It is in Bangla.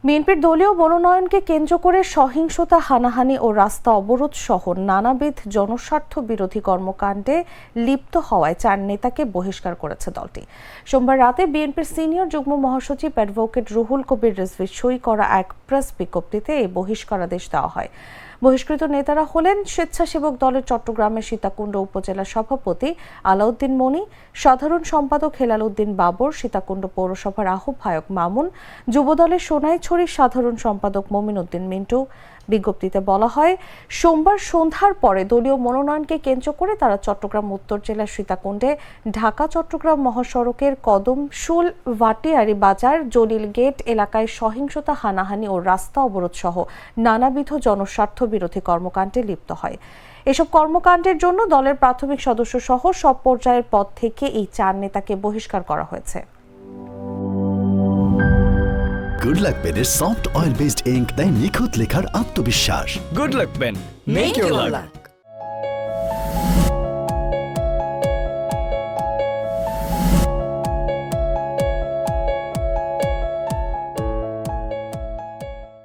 বিএনপির দলীয় মনোনয়নকে কেন্দ্র করে সহিংসতা, হানাহানি ও রাস্তা অবরোধ সহ নানাবিধ জনস্বার্থ বিরোধী কর্মকাণ্ডে লিপ্ত হওয়ায় 4 নেতাকে বহিষ্কার করেছে দলটি। সোমবার রাতে বিএনপির সিনিয়র যুগ্ম মহাসচিব অ্যাডভোকেট রুহুল কবির রিজভীর সই করা এক প্রেস বিজ্ঞপ্তিতে এই বহিষ্কারাদেশ দেওয়া হয়। বহিষ্কৃত নেতারা হলেন স্বেচ্ছাসেবক দলের চট্টগ্রামের সীতাকুণ্ড উপজেলা সভাপতি আলাউদ্দিন মনি, সাধারণ সম্পাদক হেলাল উদ্দিন বাবর, সীতাকুণ্ড পৌরসভার আহ্বায়ক মামুন, যুবদলের সোনাইছড়ির সাধারণ সম্পাদক মমিন উদ্দিন মিন্টু। বিজ্ঞপ্তিতে বলা হয়, সোমবার সন্ধ্যার পরে দলীয় মনোনয়নকে কেন্দ্র করে তারা চট্টগ্রাম উত্তর জেলার সীতাকুণ্ডে ঢাকা চট্টগ্রাম মহাসড়কের কদমশুল ভাটিয়ারি বাজার জলিল গেট এলাকায় সহিংসতা, হানাহানি ও রাস্তা অবরোধ সহ নানাবিধ জনস্বার্থ বিরোধী কর্মকাণ্ডে লিপ্ত হয়। এসব কর্মকাণ্ডের জন্য দলের প্রাথমিক সদস্য সহ সব পর্যায়ের পদ থেকে এই 4 নেতাকে বহিষ্কার করা হয়েছে। গুড লাক পেনের সফট অয়েল বেসড ইঙ্ক দেয় নিখুঁত লেখার আত্মবিশ্বাস। Good luck pen. Make your luck.